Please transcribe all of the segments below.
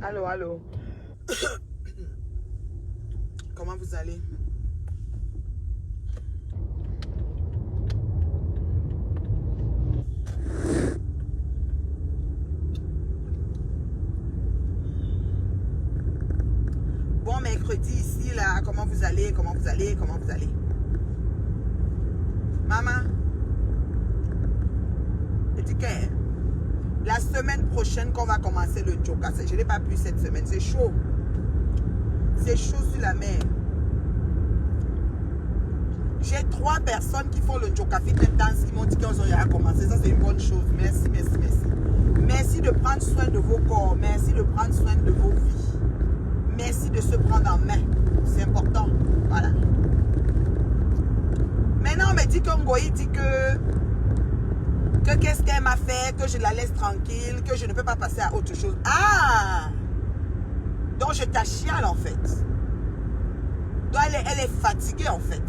Allô, allô. Comment vous allez? Bon mercredi ici, là. Comment vous allez? Comment vous allez? Comment vous allez? Maman, je dis que la semaine prochaine qu'on va commencer le Joker, je n'ai pas pu cette semaine. C'est chaud. C'est chaud sur la mer. J'ai 3 personnes qui font le Joker Fitness Dance qui m'ont dit qu'ils ont déjà commencé. Ça, c'est une bonne chose. Merci, merci, merci. Merci de prendre soin de vos corps. Merci de prendre soin de vos vies. Merci de se prendre en main. C'est important. Voilà. Maintenant, on me dit qu'Ongoï dit que qu'est-ce qu'elle m'a fait, que je la laisse tranquille, que je ne peux pas passer à autre chose. Ah! Donc, je t'achiale, en fait. Donc, elle est fatiguée, en fait.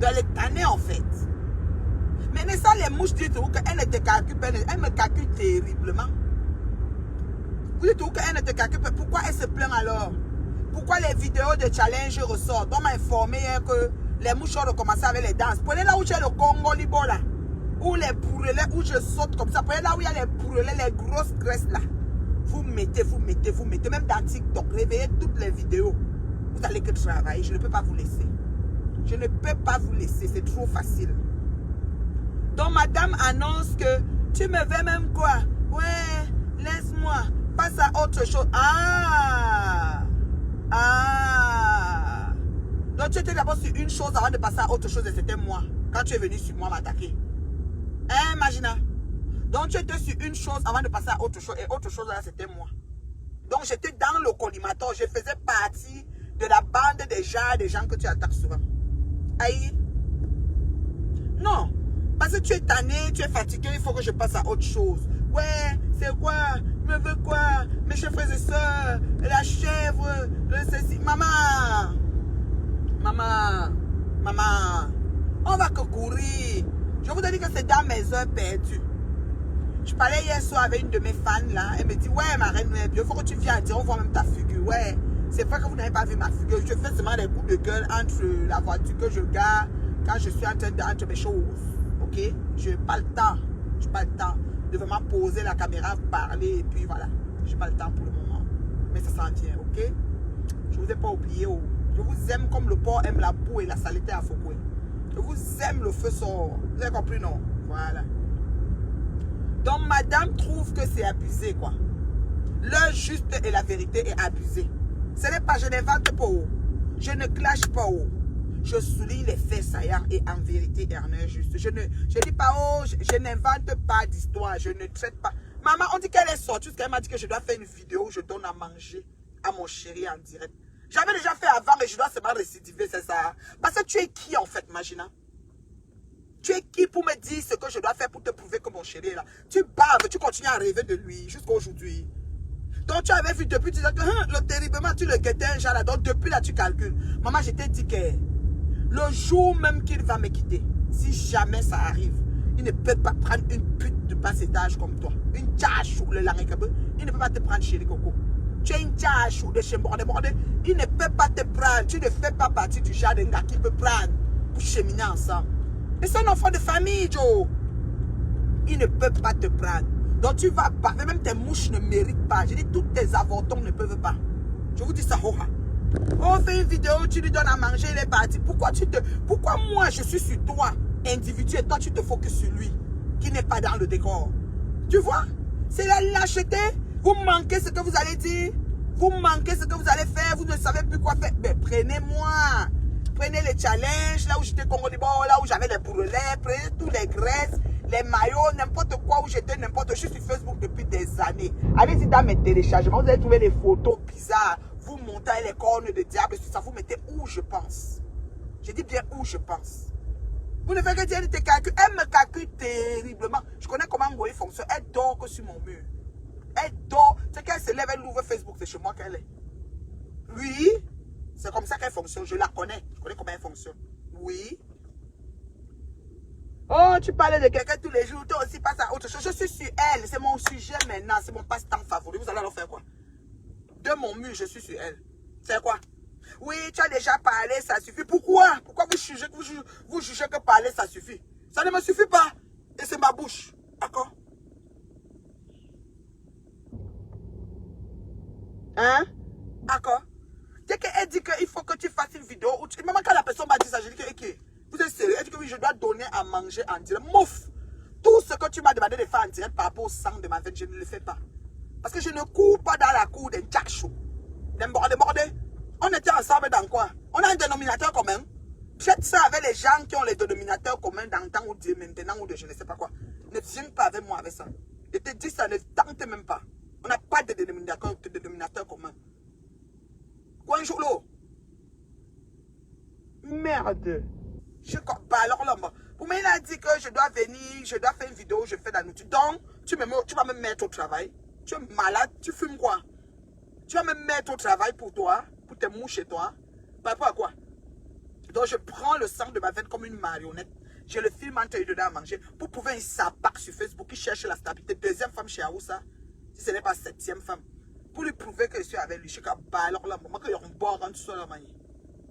Donc, elle est tannée, en fait. Mais ça, les mouches disent qu'elle ne te calcule pas. Elle me calcule terriblement. Vous dites qu'elle ne te calcule pas. Pourquoi elle se plaint alors? Pourquoi les vidéos de challenge ressortent? On m'a informé hier que les mouches ont recommencé avec les danses. Prenez là où j'ai le Congo Libo, là. Où les bourrelets, où je saute comme ça. Prenez là où il y a les bourrelets, les grosses graisses, là. Vous mettez. Même dans TikTok, réveillez toutes les vidéos. Vous allez que travailler. Je ne peux pas vous laisser. Je ne peux pas vous laisser. C'est trop facile. Donc, madame annonce que tu me veux même quoi? Ouais, laisse-moi. Passe à autre chose. Ah! Ah! Donc, tu étais d'abord sur une chose avant de passer à autre chose et c'était moi. Quand tu es venu sur moi m'attaquer. Hein, Magina? Donc, tu étais sur une chose avant de passer à autre chose et autre chose là, c'était moi. Donc, j'étais dans le collimateur. Je faisais partie de la bande des gens que tu attaques souvent. Aïe. Non. Parce que tu es tanné, tu es fatigué, il faut que je passe à autre chose. Ouais, c'est quoi? Me veux quoi? Mes chers frères et sœurs, la chèvre, le ceci. Maman, on va que courir. Je vous ai dit que c'est dans mes heures perdues. Je parlais hier soir avec une de mes fans là. Elle me dit, ouais, ma reine, il faut que tu viennes dire, on voit même ta figure. Ouais, c'est vrai que vous n'avez pas vu ma figure. Je fais seulement des coups de gueule entre la voiture que je garde quand je suis en train d'entre mes choses. Ok? Je n'ai pas le temps. Je n'ai pas le temps de vraiment poser la caméra, parler et puis voilà. Je n'ai pas le temps pour le moment. Mais ça s'en vient, ok? Je ne vous ai pas oublié. Oh. Je vous aime comme le porc aime la boue et la saleté à Foucault. Je vous aime le feu sort. Vous avez compris, non? Voilà. Donc, madame trouve que c'est abusé, quoi. L'heure juste et la vérité est abusée. Ce n'est pas, je n'invente pas haut. Je ne clash pas haut. Je souligne les faits saillants et en vérité et en heure juste. Je dis pas, oh, je n'invente pas d'histoire. Je ne traite pas. Maman, on dit qu'elle est sortie, parce qu'elle m'a dit que je dois faire une vidéo où je donne à manger à mon chéri en direct. J'avais déjà fait avant, mais je dois seulement récidiver, c'est ça. Parce que tu es qui, en fait, Magina? Tu es qui pour me dire ce que je dois faire pour te prouver que mon chéri est là? Tu baves, tu continues à rêver de lui jusqu'à aujourd'hui. Donc tu avais vu depuis, tu disais que le terriblement, tu le guettais un genre là. Donc depuis là, tu calcules. Maman, je t'ai dit que le jour même qu'il va me quitter, si jamais ça arrive, il ne peut pas prendre une pute de bas étage comme toi. Une tâche ou le langabeu. Il ne peut pas te prendre, chéri Coco. Tu es une tâche ou de chez Bordé. Il ne peut pas te prendre. Tu ne fais pas partie du genre d'un gars qui peut prendre pour cheminer ensemble. Et c'est un enfant de famille, Joe. Il ne peut pas te prendre. Donc tu vas pas. Même tes mouches ne méritent pas. Je dis, tous tes avortons ne peuvent pas. Je vous dis ça, Hoha. On fait une vidéo, tu lui donnes à manger, il est parti. Pourquoi moi je suis sur toi, individu, et toi tu te focuses sur lui, qui n'est pas dans le décor? Tu vois? C'est la lâcheté. Vous manquez ce que vous allez dire. Vous manquez ce que vous allez faire. Vous ne savez plus quoi faire. Mais prenez-moi. Prenez les challenges, là où j'étais Congo Libo, là où j'avais les bourrelets. Prenez tous les graisses, les maillots, n'importe quoi où j'étais, n'importe. Je suis sur Facebook depuis des années. Allez-y dans mes téléchargements, vous allez trouver les photos bizarres. Vous montez les cornes de diable, sur ça, vous mettez où je pense. Je dis bien où je pense. Vous ne faites que dire tes calculs. Elle me calcule terriblement. Je connais comment Ngoï fonctionne. Elle dort que sur mon mur. Elle dort. C'est qu'elle se lève, elle ouvre Facebook, c'est chez moi qu'elle est. Oui, c'est comme ça qu'elle fonctionne. Je la connais. Je connais comment elle fonctionne. Oui. Oh, tu parlais de quelqu'un tous les jours. Toi aussi, passe à autre chose. Je suis sur elle. C'est mon sujet maintenant. C'est mon passe-temps favori. Vous allez leur faire quoi? de mon mur, je suis sur elle. C'est quoi? Oui, tu as déjà parlé, ça suffit. Pourquoi? Pourquoi vous jugez que parler, ça suffit? Ça ne me suffit pas. Et c'est ma bouche. D'accord? Hein? D'accord? Dès qu'elle dit qu'il faut que tu fasses une vidéo, même quand la personne m'a dit ça, je dis que, ok, vous êtes sérieux? Elle dit que oui, je dois donner à manger en direct. Mouf! Tout ce que tu m'as demandé de faire en direct par rapport au sang de ma veine, je ne le fais pas. Parce que je ne cours pas dans la cour d'un jack show. D'un bordé. On était ensemble dans quoi? On a un dénominateur commun. Faites ça avec les gens qui ont les dénominateurs communs dans le temps ou de maintenant ou de je ne sais pas quoi. Ne viens pas avec moi avec ça. Je te dis ça, ne tente même pas. On n'a pas de dénominateur commun. Quoi un jour l'eau? Merde. Je bah alors là, vous m'avez dit que je dois venir, je dois faire une vidéo, je fais de la nourriture. Donc, tu vas me mettre au travail. Tu es malade, tu fumes quoi? Tu vas me mettre au travail pour toi, pour tes mouches chez toi. Par rapport à quoi? Donc, je prends le sang de ma veine comme une marionnette. Je le filme en train de donner à manger pour prouver un sapac sur Facebook qui cherche la stabilité. Deuxième femme chez Aoussa, si ce n'est pas septième femme. Pour lui prouver que je suis avec lui. Je suis comme, bah alors là, moi, que je bois en dessous là,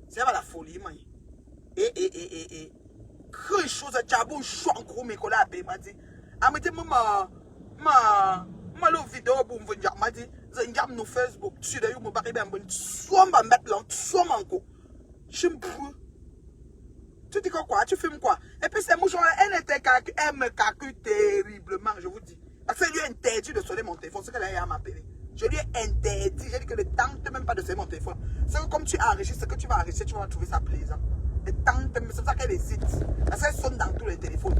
c'est pas la folie, man. Et. Quelque chose, tu as beau jouer en gros, mais qu'on a appelé, m'a dit. Ah, mais ma vidéo, pour me dire, m'a dit, j'ai nous Facebook, tu sais, je me barre bien, soit ma mettre là, soit mon co. Je me prends. Tu dis quoi? Tu filmes quoi? Et puis, ces mouches, elle me calcule terriblement, je vous dis. Parce que je lui ai interdit de sonner mon téléphone, c'est qu'elle a m'appeler. Je lui ai interdit, j'ai dit que ne tente même pas de sonner mon téléphone. C'est que comme tu enregistres, ce que tu vas enregistrer, tu vas trouver ça plaisant. C'est pour ça qu'elle hésite. Parce qu'elle sonne dans tous les téléphones.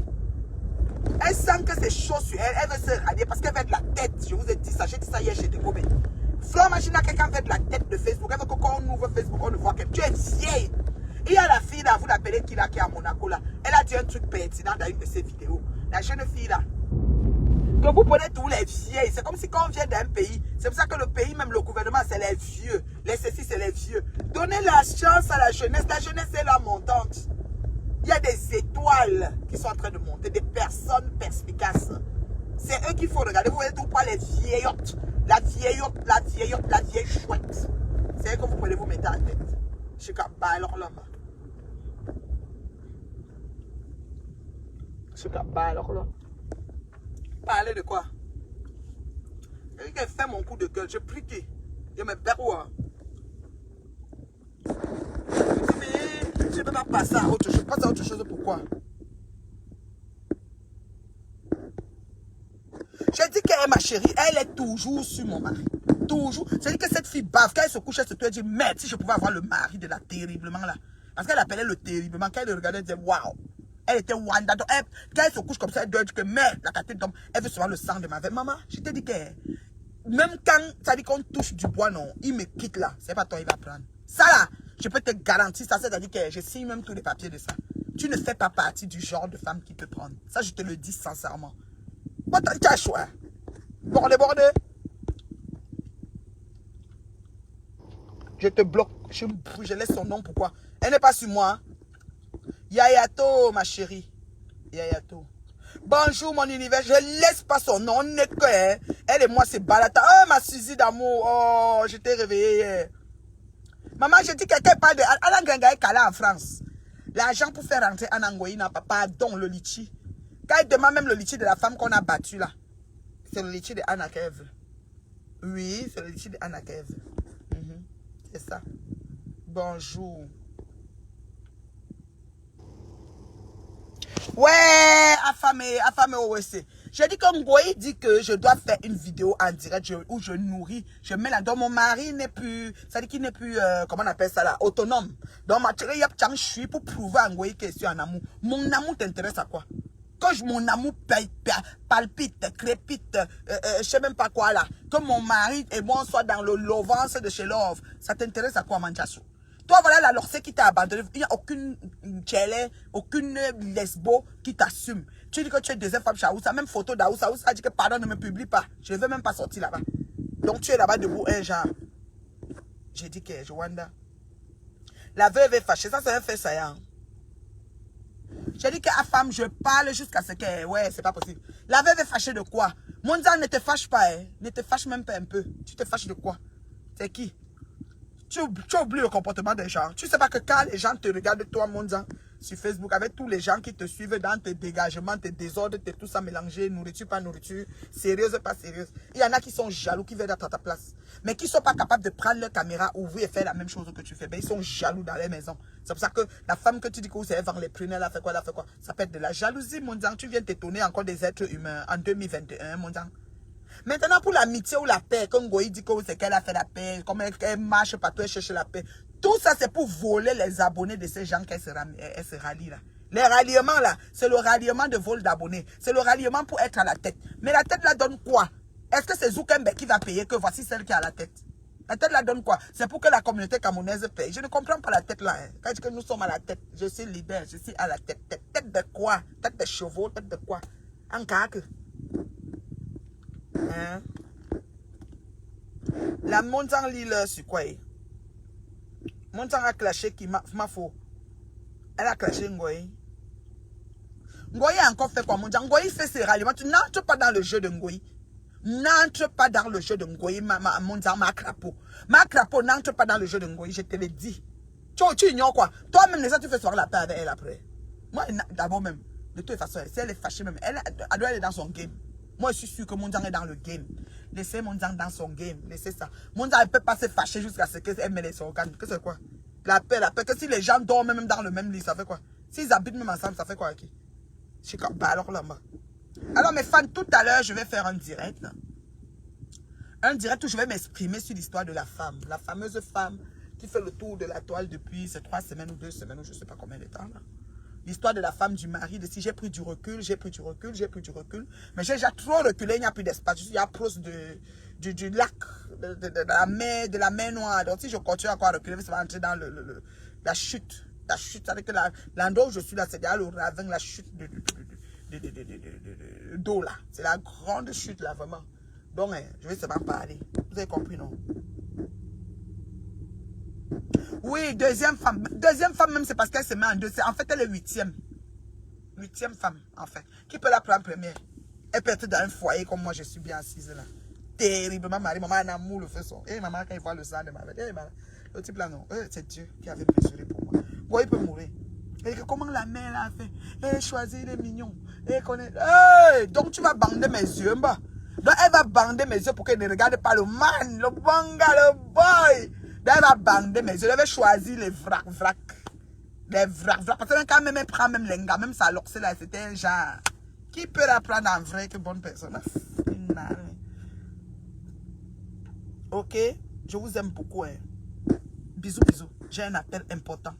Elle sent que c'est chaud sur elle. Elle veut se radier parce qu'elle fait de la tête. Je vous ai dit ça. J'ai dit ça hier chez Décobé. Fleur Machine à quelqu'un fait de la tête de Facebook. Elle veut que quand on ouvre Facebook, on ne voit qu'elle. Tu es vieille. Il y a la fille là, vous l'appelez qui est à Monaco là. Elle a dit un truc pertinent dans une de ses vidéos. La jeune fille là. Que vous prenez tous les vieilles. C'est comme si quand on vient d'un pays, c'est pour ça que le pays, même le gouvernement, c'est les vieux. Les ceci, c'est les vieux. Donnez la chance à la jeunesse. La jeunesse est là montante. Il y a des étoiles qui sont en train de monter, des personnes perspicaces. C'est eux qu'il faut regarder. Vous voyez tout pas les vieillottes. La vieille chouette. C'est eux que vous pouvez vous mettre en tête. Je suis comme, bah alors là. Je suis comme, bah alors là. Parler de quoi? Je fait mon coup de gueule, je prie qui? Je me perds. Mais je ne peux pas passer à autre chose. Passe à autre chose, pourquoi? J'ai dit qu'elle est ma chérie, elle est toujours sur mon mari. Toujours. J'ai dit que cette fille bave, quand elle se couche, elle se dit, elle dit, merde, si je pouvais avoir le mari de la terriblement là. Parce qu'elle appelait le terriblement. Quand elle le regardait, elle disait, waouh. Elle était Wanda. Donc, quand elle se couche comme ça, elle doit dire que merde, la tête d'homme, elle veut se voir le sang de ma veine. Maman, je t'ai dit que même quand ça dit qu'on touche du bois, non, il me quitte là. C'est pas toi, il va prendre. Ça là, je peux te garantir ça. C'est-à-dire que je signe même tous les papiers de ça. Tu ne fais pas partie du genre de femme qui peut prendre. Ça, je te le dis sincèrement. Bon, tu as choix. Bordé. Je te bloque. Je laisse son nom. Pourquoi? Elle n'est pas sur moi. Yayato, ma chérie. Yayato. Bonjour, mon univers. Je laisse pas son nom. On n'est que. Hein. Elle et moi, c'est balata. Oh, ma Suzy d'amour. Oh, je t'ai réveillée hier. Maman, je dis quelqu'un parle de Alain Gangaï Kala en France. L'argent pour faire rentrer en Angoï n'a pas. Pardon, le litchi. Quand il demande même le litchi de la femme qu'on a battue là. C'est le litchi de Anna Kev. Oui, c'est le litchi de Anna Kev. C'est ça. Bonjour. Ouais, affamé OSC. J'ai dit que Ngoï dit que je dois faire une vidéo en direct où je nourris, je mets là. Donc mon mari n'est plus, ça dit qu'il n'est plus, comment on appelle ça là, autonome. Donc ma chérie, je suis pour prouver à Ngoï que je suis en amour. Mon amour t'intéresse à quoi? Quand mon amour palpite, crépite, je sais même pas quoi là. Que mon mari et moi soit dans le lovance de chez Love. Ça t'intéresse à quoi, Manchassou? Toi, voilà la lorcée qui t'a abandonné. Il n'y a aucune tchélé, aucune lesbo qui t'assume. Tu dis que tu es deuxième femme chez Aoussa. Même photo d'Aoussa. Aoussa dit que pardon, ne me publie pas. Je ne veux même pas sortir là-bas. Donc tu es là-bas debout, un genre. J'ai dit que Joanda. La veuve est fâchée. Ça, c'est un fait saillant. J'ai dit qu'à femme, je parle jusqu'à ce que. Ouais, c'est pas possible. La veuve est fâchée de quoi? Monza, ne te fâche pas. Hein. Ne te fâche même pas un peu. Tu te fâches de quoi? C'est qui? Tu oublies le comportement des gens. Tu sais pas que quand les gens te regardent, toi, Monzan, sur Facebook, avec tous les gens qui te suivent dans tes dégagements, tes désordres, tes tout ça mélangé, nourriture, pas nourriture, sérieuse, pas sérieuse. Il y en a qui sont jaloux, qui veulent être à ta place. Mais qui ne sont pas capables de prendre leur caméra, ouvrir et faire la même chose que tu fais. Ben, ils sont jaloux dans les maisons. C'est pour ça que la femme que tu dis que vous allez vendre les prunelles, elle a fait quoi, elle a fait quoi? Ça peut être de la jalousie, Monzan. Tu viens t'étonner encore des êtres humains en 2021, Monzan. Maintenant, pour l'amitié ou la paix, quand Ngoï dit que c'est qu'elle a fait la paix, comme elle marche partout, elle cherche la paix. Tout ça, c'est pour voler les abonnés de ces gens qu'elle se rallie là. Les ralliements là, c'est le ralliement de vol d'abonnés. C'est le ralliement pour être à la tête. Mais la tête là donne quoi? Est-ce que c'est Zuckerberg qui va payer que voici celle qui est à la tête? La tête là donne quoi? C'est pour que la communauté camerounaise paye. Je ne comprends pas la tête là. Hein. Quand je dis que nous sommes à la tête, je suis leader, je suis à la tête. Tête de quoi? Tête de chevaux, tête de quoi? En caque. Hein? La Monzan Lille sur quoi? Monzan a clashé qui m'a faux. Elle a clashé Ngoï. Ngoï a encore fait quoi? Monzan Ngoï fait ses ralliements. Tu n'entres pas dans le jeu de Ngoï. N'entre pas dans le jeu de Ngoï, Monzan, ma crapaud. Ma crapaud n'entre pas dans le jeu de Ngoï, je te le dis. Tu ignores quoi? Toi-même, les gens, tu fais soir la paix avec elle après. Moi, d'abord même, de toute façon, si elle est fâchée même, elle doit aller dans son game. Moi, je suis sûr que Monzan est dans le game. Laissez Monzan dans son game. Laissez ça. Monzan ne peut pas se fâcher jusqu'à ce qu'elle mette les organes. Que c'est quoi? La paix, la paix. Que si les gens dorment même dans le même lit, ça fait quoi? S'ils habitent même ensemble, ça fait quoi à qui? Je suis comme, bah alors là-bas. Alors mes fans, tout à l'heure, je vais faire un direct. Un direct où je vais m'exprimer sur l'histoire de la femme. La fameuse femme qui fait le tour de la toile depuis ces 3 semaines ou 2 semaines, ou je ne sais pas combien de temps là. L'histoire de la femme, du mari, de si j'ai pris du recul, j'ai pris du recul, j'ai pris du recul. Mais j'ai déjà trop reculé, il n'y a plus d'espace. Je suis à proche du lac, de la mer Noire. Donc si je continue encore à reculer, ça va entrer dans la chute. La chute, avec l'endroit où je suis là, c'est derrière le ravin, la chute d'eau là. C'est la grande chute là, vraiment. Donc, je vais seulement parler. Vous avez compris, non? Oui, deuxième femme. Deuxième femme, même, c'est parce qu'elle se met en deux. En fait, elle est huitième. Huitième femme, en fait. Qui peut la prendre première? Elle peut être dans un foyer comme moi, je suis bien assise là. Terriblement mariée. Maman, un amour le fait son. Et maman, quand il voit le sang de ma vie, le type là, non. C'est Dieu qui avait mesuré pour moi. Bon, il peut mourir. Et comment la mère a fait? Elle choisit les mignons. Elle connaît. Hey, donc tu vas bander mes yeux, bah. Donc elle va bander mes yeux pour qu'elle ne regarde pas le man, le bon gars, le boy. Donc elle va bander mes yeux. Elle va choisir les vrac. Les vrac. Parce que quand même elle prend même les gars, même ça c'est là, c'était un genre. Qui peut la prendre en vrai que bonne personne? Ok, je vous aime beaucoup. Hein. Bisous, bisous. J'ai un appel important.